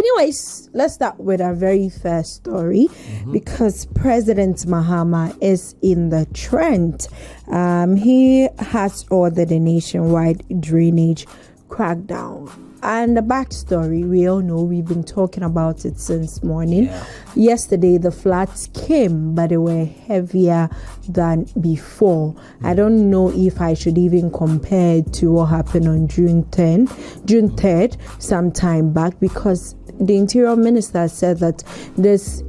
Anyways, let's start with our very first story because President Mahama is in the trend. He has ordered a nationwide drainage crackdown. And the backstory, we all know, we've been talking about it since morning. Yesterday, the floods came, but they were heavier than before. I don't know if I should even compare it to what happened on June 3rd, some time back, because the Interior Minister said that this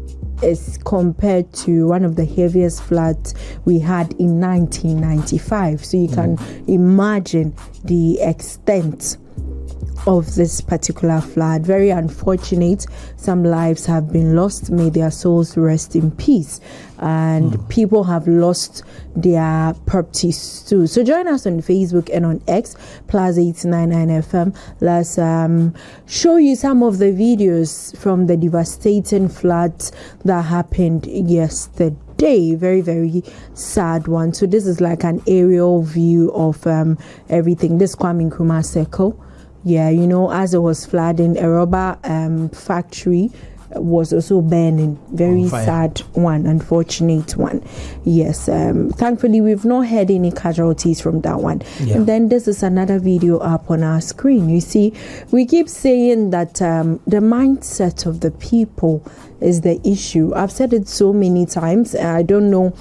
is compared to one of the heaviest floods we had in 1995. So you can imagine the extent of this particular flood. Very unfortunate. Some lives have been lost. May their souls rest in peace. And people have lost their properties too. So join us on Facebook and on X, PLUZZ899FM. Let's show you some of the videos from the devastating floods that happened yesterday. Very, very sad one. So this is like an aerial view of everything. This Kwame A-Plus circle. Yeah, you know, as it was flooding, a rubber factory was also burning. Very sad one, unfortunate one. Yes, thankfully we've not had any casualties from that one. And then this is another video up on our screen. You see, we keep saying that the mindset of the people is the issue. I've said it so many times. I don't know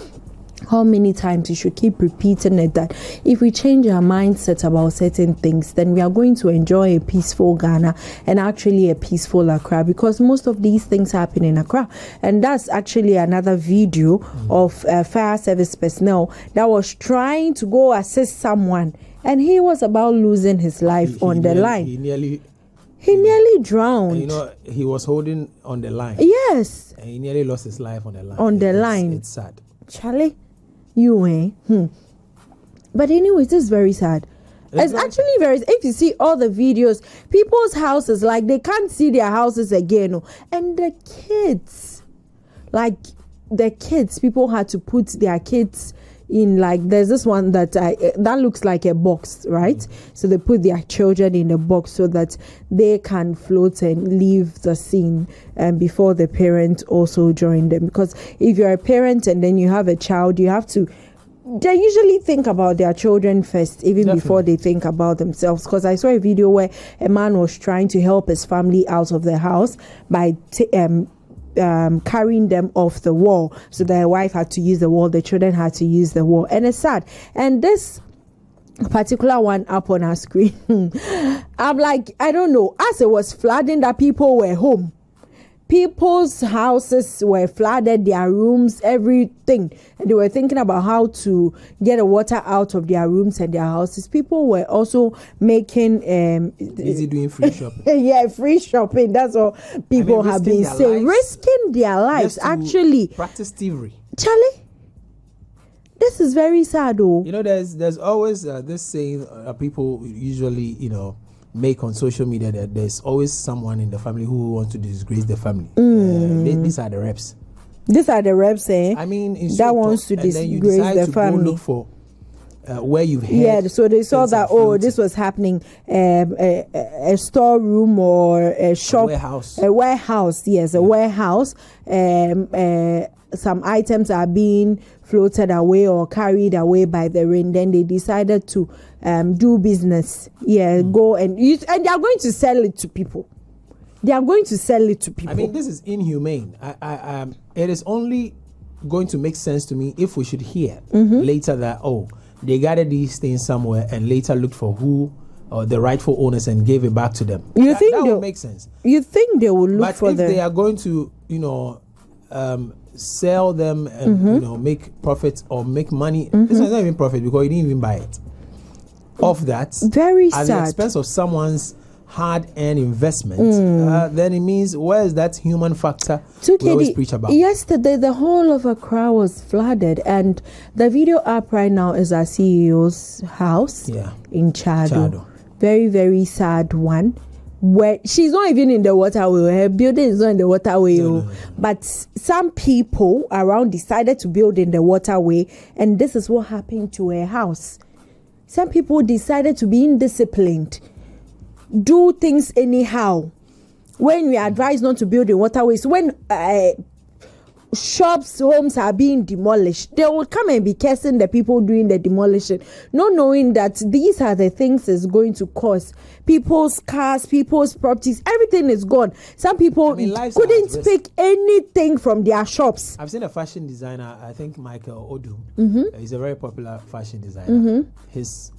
how many times you should keep repeating it, that if we change our mindset about certain things, then we are going to enjoy a peaceful Ghana and actually a peaceful Accra, because most of these things happen in Accra. And that's actually another video of fire service personnel that was trying to go assist someone, and he was about losing his life on the line. He nearly drowned. And, you know, he was holding on the line. Yes. And he nearly lost his life on the line. On the line. It's sad. Charlie, you But anyways, this is very sad. It's actually very, if you see all the videos, people's houses, like they can't see their houses again. And the kids, people had to put their kids in, like, there's this one that looks like a box, right? So they put their children in a box so that they can float and leave the scene before the parent also join them. Because if you're a parent and then you have a child, you have to, they usually think about their children first, even before they think about themselves. Because I saw a video where a man was trying to help his family out of the house by carrying them off the wall. So their wife had to use the wall, the children had to use the wall, and it's sad. And this particular one up on our screen, I'm like, I don't know, as it was flooding, that people were home. People's houses were flooded, their rooms, everything. And they were thinking about how to get the water out of their rooms and their houses. People were also making busy doing free shopping. Yeah, free shopping. That's what people have been saying. Risking their lives, actually. Practice thievery. Charlie, this is very sad, though. You know, there's always this saying people usually, you know, make on social media, that there's always someone in the family who wants to disgrace the family. These are the reps. These are the reps, eh? I mean, that wants to disgrace the family. Go look for where you've heard. Yeah, so they saw that, this was happening, a storeroom or a shop, a warehouse. Yes, a warehouse. Some items are being floated away or carried away by the rain. Then they decided to do business. Yeah, go and use, and they are going to sell it to people. They are going to sell it to people. I mean, this is inhumane. It is only going to make sense to me if we should hear later that, they gathered these things somewhere and later looked for who the rightful owners and gave it back to them. That would make sense. You think they will look for them? But if they are going to, sell them and make profit or make money, this is not even profit because you didn't even buy it. Of that, very at sad. the expense of someone's hard-earned investment, then it means, where is that human factor we always preach about? Yesterday, the whole of Accra was flooded, and the video up right now is our CEO's house in Chado. Very, very sad one. Where she's not even in the waterway, her building is not in the waterway, but some people around decided to build in the waterway, and this is what happened to her house. Some people decided to be indisciplined, do things anyhow, when we are advised not to build in waterways, when shops, homes are being demolished, they will come and be cursing the people doing the demolition, not knowing that these are the things that's going to cause people's cars, people's properties, everything is gone. Some people couldn't pick anything from their shops. I've seen a fashion designer, I think Michael Odum. He's a very popular fashion designer. His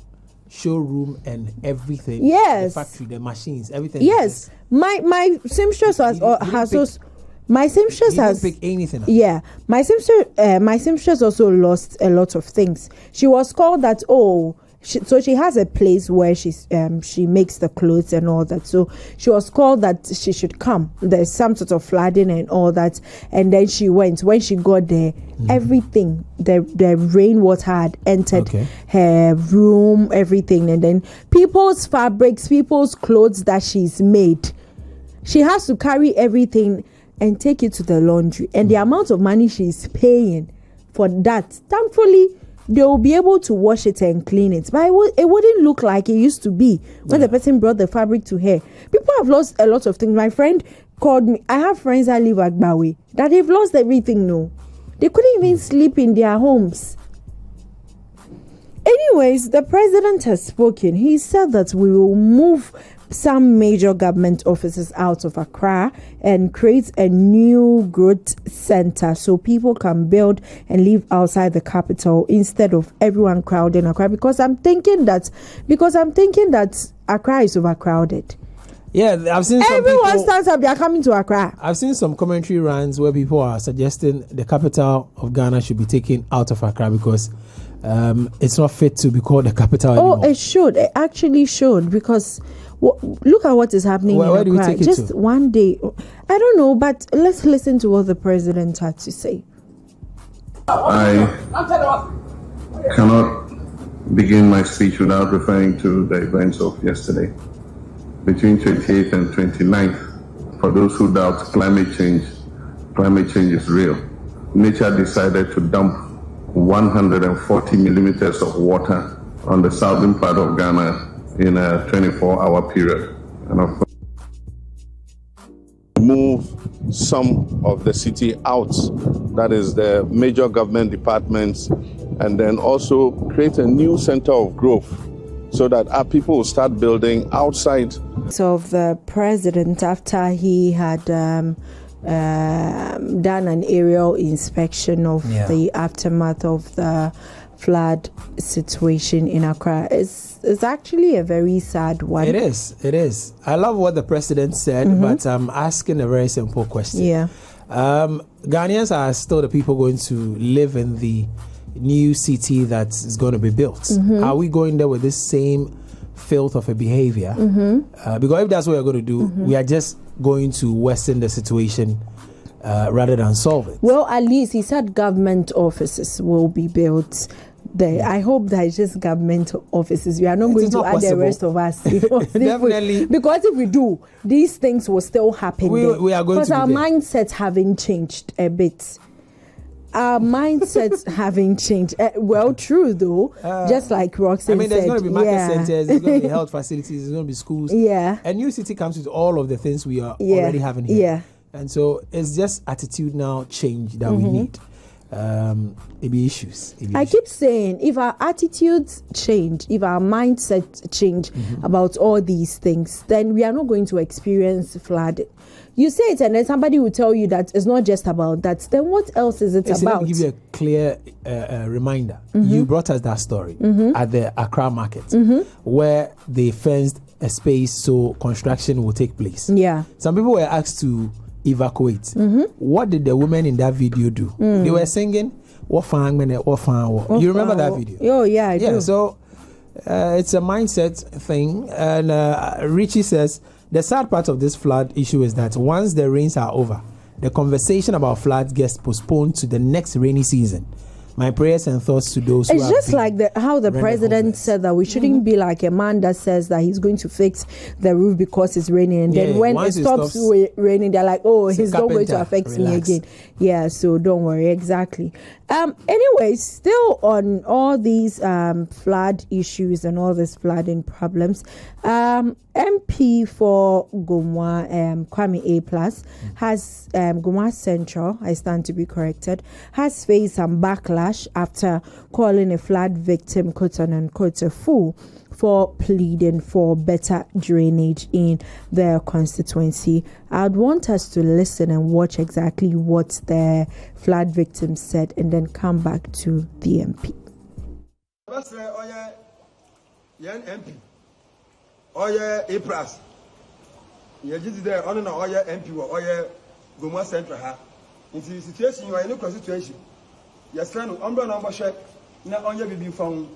showroom and everything, the factory, the machines, everything. Yes, my seamstress my seamstress has pick anything up. Yeah, my seamstress also lost a lot of things. She was called that. So she has a place where she makes the clothes and all that. So she was called that she should come. There's some sort of flooding and all that. And then she went. When she got there, everything, the rainwater had entered her room, everything. And then people's fabrics, people's clothes that she's made, she has to carry everything and take it to the laundry. And the amount of money she's paying for that, thankfully, they will be able to wash it and clean it. But it wouldn't look like it used to be when the person brought the fabric to her. People have lost a lot of things. My friend called me. I have friends that live at Bawe that they've lost everything now. They couldn't even sleep in their homes. Anyways, the president has spoken. He said that we will move some major government offices out of Accra and create a new growth center so people can build and live outside the capital instead of everyone crowding Accra, because I'm thinking that Accra is overcrowded. Yeah, I've seen everyone stands up, they are coming to Accra. I've seen some commentary runs where people are suggesting the capital of Ghana should be taken out of Accra because it's not fit to be called the capital anymore. It should. It actually should, because look at what is happening in Accra. Where do we take it just to? One day, I don't know, but let's listen to what the president had to say. I cannot begin my speech without referring to the events of yesterday. Between 28th and 29th, for those who doubt climate change is real. Nature decided to dump 140 millimeters of water on the southern part of Ghana in a 24-hour period. And of course, move some of the city out, that is the major government departments, and then also create a new center of growth so that our people will start building outside. So the president, after he had done an aerial inspection of the aftermath of the flood situation in Accra, it's actually a very sad one. It is. I love what the president said, but I'm asking a very simple question. Ghanaians are still the people going to live in the new city that is going to be built. Are we going there with this same filth of a behavior? Because if that's what we're going to do, we are just going to worsen the situation rather than solve it. Well, at least he said government offices will be built there. I hope that it's just government offices. We are not going to add the rest of us. Definitely. Because if we do, these things will still happen. We are going to. Because our mindsets haven't changed a bit. Our mindsets haven't changed. Well, true though. Just like Roxanne said. There's going to be market centers, there's going to be health facilities, there's going to be schools. A new city comes with all of the things we are already having here. And so it's just attitudinal change that we need. It be issues. I keep saying, if our attitudes change, if our mindsets change about all these things, then we are not going to experience flooding. You say it and then somebody will tell you that it's not just about that. Then what else is it about? Let me give you a clear reminder. You brought us that story at the Accra market where they fenced a space so construction will take place. Some people were asked to evacuate. What did the women in that video do? They were singing, "What fang man, what fang." You remember that video? Oh yeah, I do. So it's a mindset thing. And Richie says the sad part of this flood issue is that once the rains are over, the conversation about floods gets postponed to the next rainy season. my prayers and thoughts to those who it's have just been like how the president homeless. said that we shouldn't be like a man that says that he's going to fix the roof because it's raining, and then when it stops raining, they're like, oh, he's not going to affect me again. Yeah, so don't worry. Exactly. Anyway, still on all these flood issues and all these flooding problems, MP for Gomwa, Kwame A-Plus, has Gomwa Central, I stand to be corrected, has faced some backlash after calling a flood victim, quote unquote, a fool for pleading for better drainage in their constituency. I'd want us to listen and watch exactly what the flood victim said and then come back to the MP. Oye A-Plus. You just there on Oye MP or Oye Gomwa Central. In the situation you are in a constituency. Your son, number share, now on your baby found.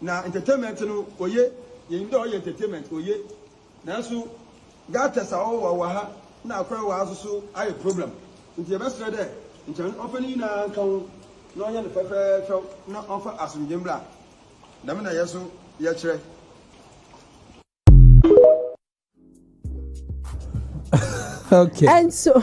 Now, entertainment, Oye, you know entertainment, Oye. Now, so, got us all Waha, now cry was so I problem. Into your best there, into an opening and come, no one the pepper, not offer us in Jimbla. Damina Yasu, Yatre. Okay. And so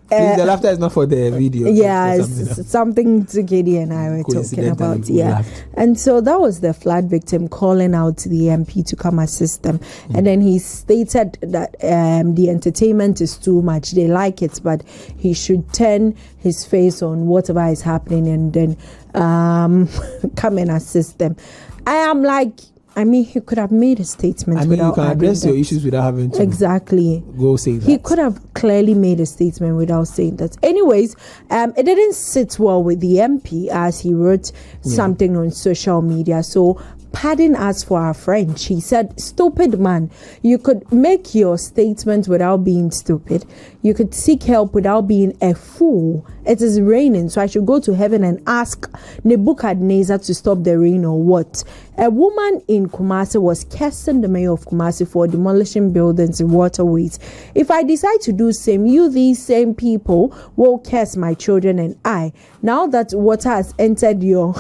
the laughter is not for the video. Yeah, it's something to Katie and I were talking about. Yeah. And so that was the flood victim calling out to the MP to come assist them. And then he stated that the entertainment is too much. They like it, but he should turn his face on whatever is happening and then come and assist them. I am like, I mean, he could have made a statement. I mean, you can address your issues without having to go say that. He could have clearly made a statement without saying that. Anyways, it didn't sit well with the MP as he wrote something on social media. So, pardon us for our French. He said, stupid man, you could make your statement without being stupid. You could seek help without being a fool. It is raining, so I should go to heaven and ask Nebuchadnezzar to stop the rain or what? A woman in Kumasi was cursing the mayor of Kumasi for demolishing buildings and waterways. If I decide to do same, you, these same people, will curse my children and I. Now that water has entered your,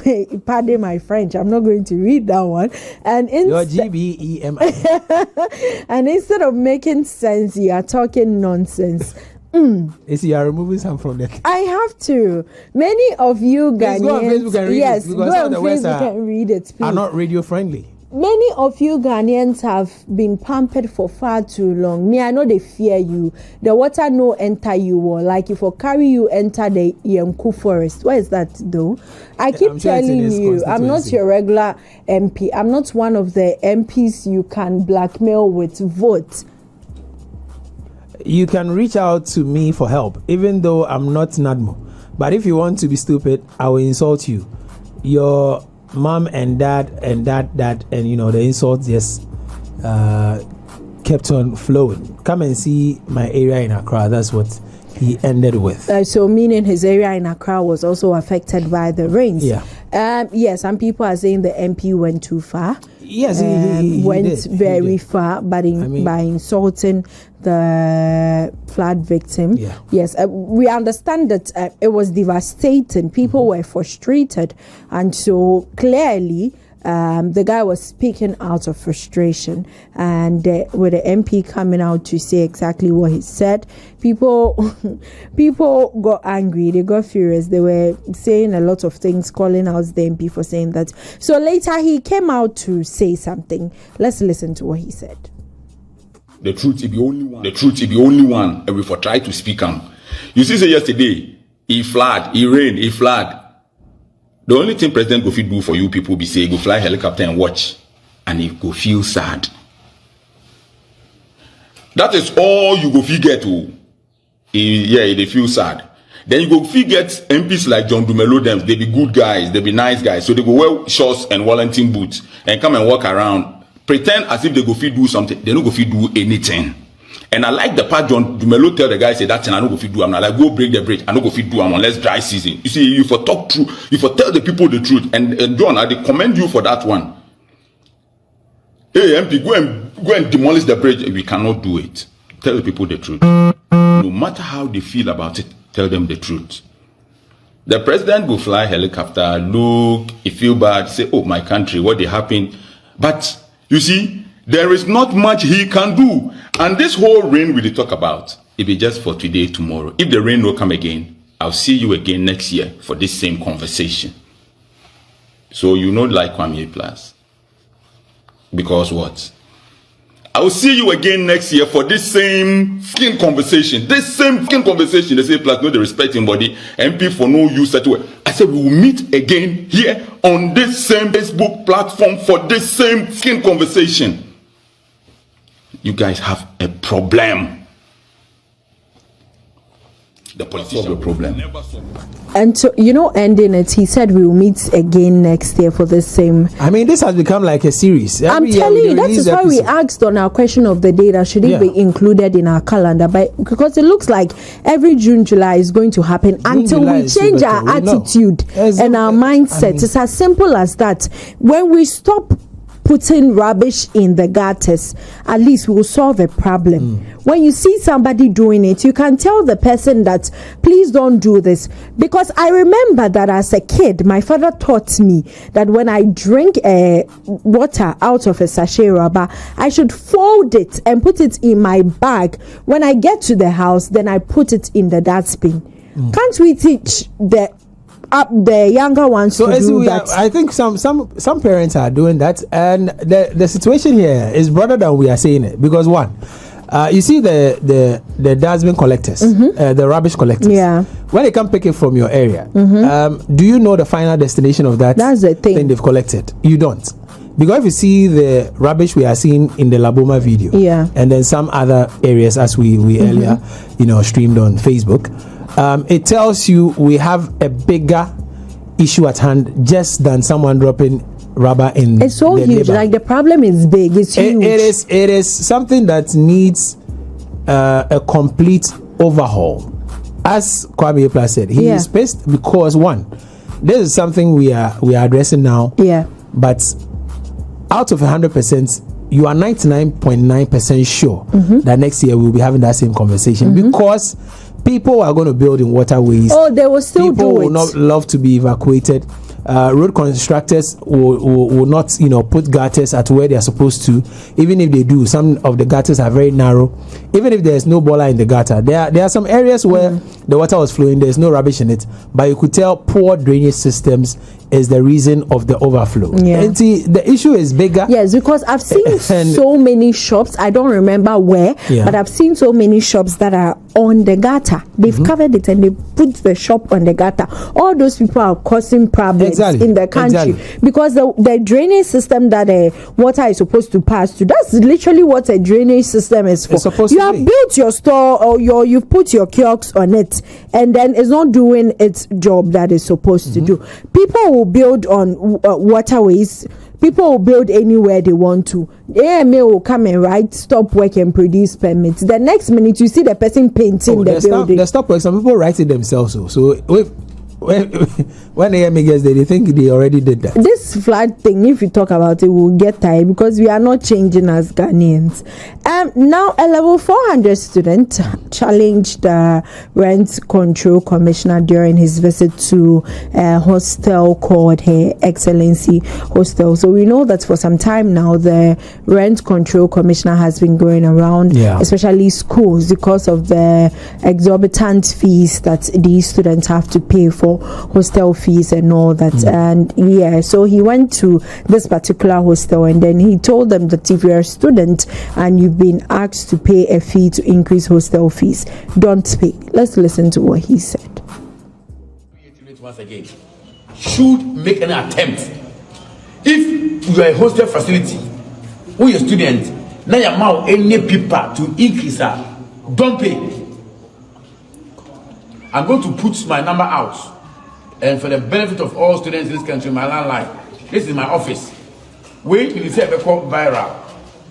pardon my French, I'm not going to read that one. And your GBEMI. And instead of making sense, you are talking nonsense. Is you are removing some from that? I have to. Many of you Ghanaians, go on Facebook and read it, go on Facebook and read it. Please. Are not radio friendly. Many of you Ghanaians have been pampered for far too long. Me, I know they fear you. The water no enter you or like if I carry you enter the Yemku forest. Where is that though? I keep telling you, I'm not your regular MP. I'm not one of the MPs you can blackmail with vote. You can reach out to me for help, even though I'm not Nadmo. But if you want to be stupid, I will insult you. Your mom and dad and dad and you know the insults just kept on flowing. Come and see my area in Accra. That's what he ended with. So meaning his area in Accra was also affected by the rains. Yeah. Yes, some people are saying the MP went too far. Yes, he went very far, but by insulting the flood victim. Yeah. Yes, we understand that it was devastating. People were frustrated, and so clearly the guy was speaking out of frustration, and with the MP coming out to say exactly what he said, people got angry, they got furious, they were saying a lot of things, calling out the MP for saying that. So later he came out to say something. Let's listen to what he said. The truth is the only one. The truth is the only one, and we for try to speak on. You see, say yesterday, he flood, he rain, he flood. The only thing President Gofi do for you people be say go fly helicopter and watch, and he go feel sad. That is all you go get to. They feel sad. Then you go get MPs like John Dumelo them. They be good guys, they be nice guys, so they go wear shorts and Wellington boots and come and walk around, pretend as if they go do something. They don't go do anything. And I like the part John Dumelo tell the guy, say that thing I don't go fit do. I'm not like go break the bridge. I don't go fit do unless dry season. You see, you for talk true, you for tell the people the truth. And John, I commend you for that one. Hey MP, go and demolish the bridge. We cannot do it. Tell the people the truth. No matter how they feel about it, tell them the truth. The president will fly helicopter, look, he feel bad, say, oh, my country, what they happened. But you see, there is not much he can do. And this whole rain we talk about, it be just for today, tomorrow. If the rain will come again, I'll see you again next year for this same conversation. So you know, like Kwame A-Plus. Because what? I will see you again next year for this same fucking conversation. This same fucking conversation. They say, plus, no, the respecting body. MP for no use at all. I said, we will meet again here on this same Facebook platform for this same fucking conversation. You guys have a problem. The politician have a problem. And so, ending it, he said we will meet again next year for the same. I mean, this has become like a series. I'm telling you, that is why we asked on our question of the day that should it be included in our calendar, because it looks like every June, July is going to happen until we change our attitude and our mindset. It's as simple as that. When we stop putting rubbish in the gutters, at least we will solve a problem. When you see somebody doing it, you can tell the person that please don't do this. Because I remember that as a kid, my father taught me that when I drink water out of a sachet rubber, I should fold it and put it in my bag. When I get to the house, then I put it in the dustbin. Can't we teach the younger ones to do that? I think some parents are doing that, and the situation here is broader than we are saying it. Because one, you see the dustbin collectors, the rubbish collectors. Yeah. When they come pick it from your area, do you know the final destination of that? That's the thing they've collected. You don't. Because if you see the rubbish we are seeing in the Laboma video, and then some other areas as we earlier, streamed on Facebook, it tells you we have a bigger issue at hand just than someone dropping rubber in. It's so huge. Neighbor. Like the problem is big. It's huge. It is something that needs a complete overhaul. As Kwame A-Plus said, he is pissed because one, this is something we are addressing now. Yeah. But out of 100%, you are 99.9% sure that next year we'll be having that same conversation because people are going to build in waterways. Oh, they will still do it. People will not love to be evacuated. Road constructors will not, put gutters at where they are supposed to. Even if they do, some of the gutters are very narrow. Even if there is no boiler in the gutter, there are some areas where the water was flowing. There is no rubbish in it, but you could tell poor drainage systems is the reason of the overflow. Yeah. And see, the issue is bigger. Yes, because I've seen so many shops. I don't remember where, but I've seen so many shops that are on the gutter. They've covered it and they put the shop on the gutter. All those people are causing problems in the country because the drainage system that water is supposed to pass to, that's literally what a drainage system is for. You have built your store or you've put your kiosks on it, and then it's not doing its job that it's supposed to do. People will build on waterways. People will build anywhere they want to. The AMA will come and write stop work and produce permits. The next minute you see the person painting the building. The stop work, some people write it themselves. So when AMA gets there, they think they already did that. This flood thing, if you talk about it, we'll get tired because we are not changing as Ghanaians. Now, a level 400 student challenged the Rent Control Commissioner during his visit to a hostel called Her Excellency Hostel. So we know that for some time now, the Rent Control Commissioner has been going around, especially schools, because of the exorbitant fees that these students have to pay for hostel fees and all that. And so he went to this particular hostel and then he told them that if you're a student and you've been asked to pay a fee to increase hostel fees, don't pay. Let's listen to what he said. Once again, should make an attempt. If you are a hostel facility or you're a student, now you allow any people to increase don't pay. I'm going to put my number out, and for the benefit of all students in this country, my landline. This is my office. Wait till you say call viral,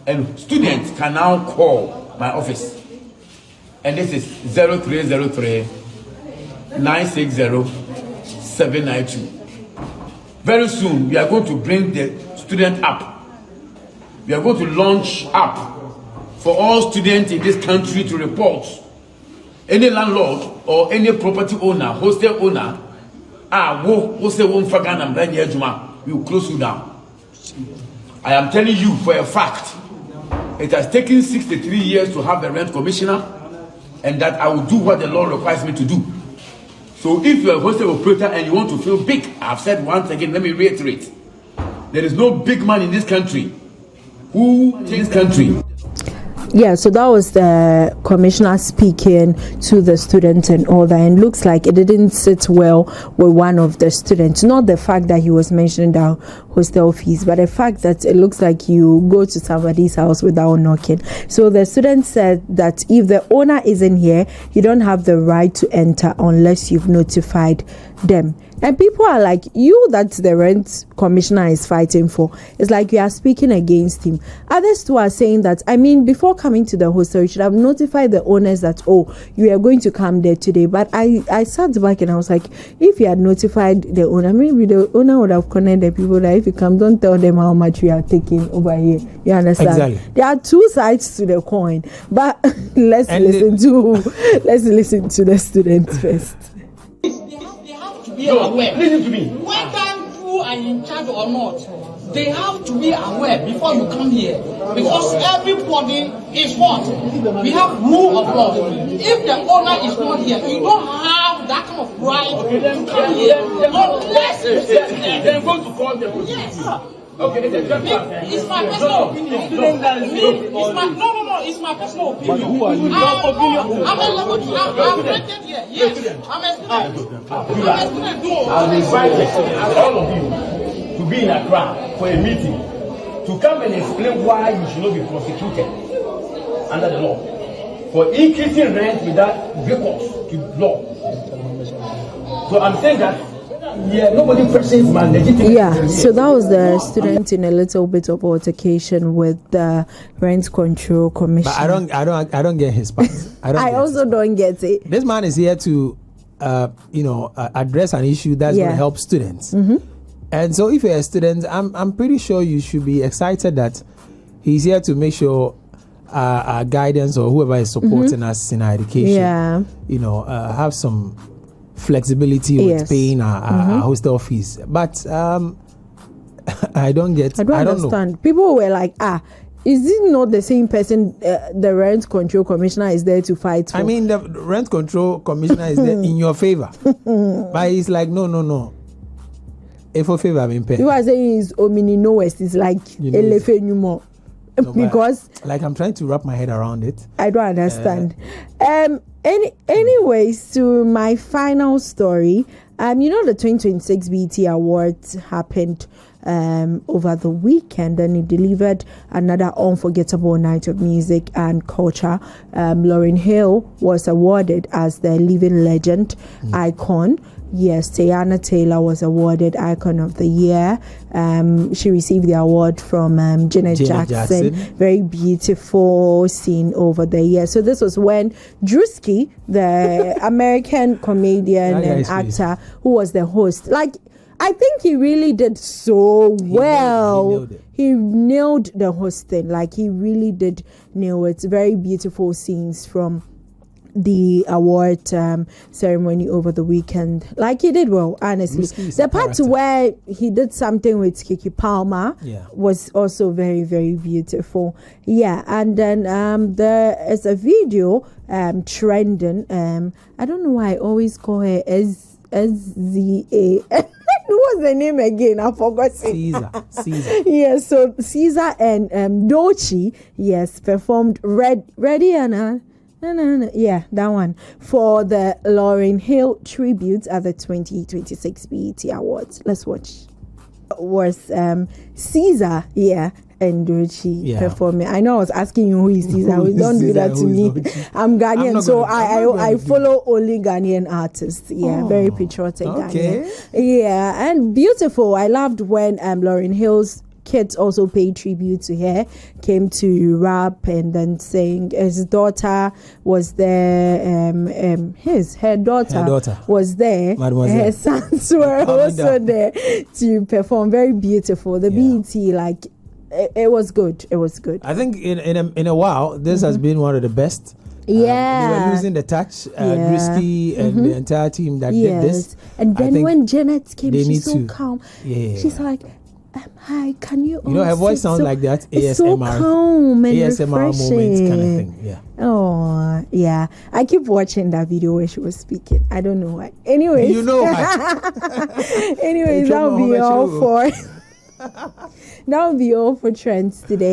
and students can now call my office. And this is 0303 960 792. Very soon, we are going to bring the student app. We are going to launch app for all students in this country to report. Any landlord or any property owner, hostel owner, Wo say one for Ghana, we will close you down. I am telling you for a fact, it has taken 63 years to have the rent commissioner, and that I will do what the law requires me to do. So if you are a hostel operator and you want to feel big, I've said once again, let me reiterate. There is no big man in this country who takes country. Yeah, so that was the commissioner speaking to the students and all that, and looks like it didn't sit well with one of the students. Not the fact that he was mentioning the hostel fees, but the fact that it looks like you go to somebody's house without knocking. So the student said that if the owner isn't here, you don't have the right to enter unless you've notified them. And people are like, you that the rent commissioner is fighting for, it's like you are speaking against him. Others too are saying that, I mean, before coming to the hostel, you should have notified the owners that, oh, you are going to come there today. But I sat back and I was like, if you had notified the owner, maybe the owner would have connected the people that if you come, don't tell them how much we are taking over here. You understand? Exactly. There are two sides to the coin. But let's listen to the students first. No, listen to me. Whether you are in charge or not, they have to be aware before you come here. Because everybody is what? We have rule of law. If the owner is not here, you don't have that kind of right to come here. Unless you sit there. They're going to call them. Yes. Okay, it's my personal opinion. It's my personal opinion. I'm rented here. Yes, I'm a student. I'll invite all of you to be in Accra for a meeting to come and explain why you should not be prosecuted under the law for increasing rent without recourse to law. So I'm saying that. Yeah, nobody questions my legitimate. Yeah, so that was the student in a little bit of altercation with the rent control commission. But I don't get his part. I also don't get it. This man is here to, address an issue that's going to help students. Mm-hmm. And so, if you're a student, I'm pretty sure you should be excited that he's here to make sure our guidance or whoever is supporting us in our education, have some flexibility with paying our hostel fees. But I don't understand. Know. People were like, is it not the same person the rent control commissioner is there to fight for? I mean, the rent control commissioner is there in your favor. But he's like, no. If for favor, I mean, pay. You are saying is Omini no West is like Elefe Numo. Because like I'm trying to wrap my head around it. I don't understand. Anyways, to my final story, the 2026 BET Awards happened over the weekend, and it delivered another unforgettable night of music and culture. Lauryn Hill was awarded as the living legend icon. Yes, Teyana Taylor was awarded Icon of the Year. She received the award from Janet Jackson. Very beautiful scene over the year. So this was when Drewski, the American comedian and actor, who was the host, I think he really did so well. He nailed the hosting. He really did nail it. Very beautiful scenes from the award ceremony over the weekend. He did well, honestly. The part where he did something with Kiki Palmer was also very, very beautiful. Yeah, and then there is a video trending. I don't know why I always call her SZA. What's the name again? I forgot. Caesar. Yes, so Caesar and Doechii, performed Ready Anna. No. Yeah, that one. For the Lauryn Hill tribute at the 2026 BET Awards. Let's watch. Was Caesar, and Doechii performing. I know I was asking you who is Caesar. Don't do that to me. I'm Ghanaian, so I follow only Ghanaian artists. Yeah, very patriotic Ghanaian. Yeah, and beautiful. I loved when Lauryn Hill's kids also paid tribute to her, came to rap and then sing. His daughter was there. Her daughter was there. Mademoiselle. Her sons were also there to perform. Very beautiful. The BET, it was good. It was good. I think in a while, this has been one of the best They were losing the touch. Risky and the entire team that did this. And then when Janet came, she's so calm. Yeah. She's like, hi, can you? You know, her voice sounds like that. It's so calm and ASMR refreshing. moments kind of thing. Yeah. Oh, yeah. I keep watching that video where she was speaking. I don't know why. Anyways. You know why. Anyways, that'll be all for trends today.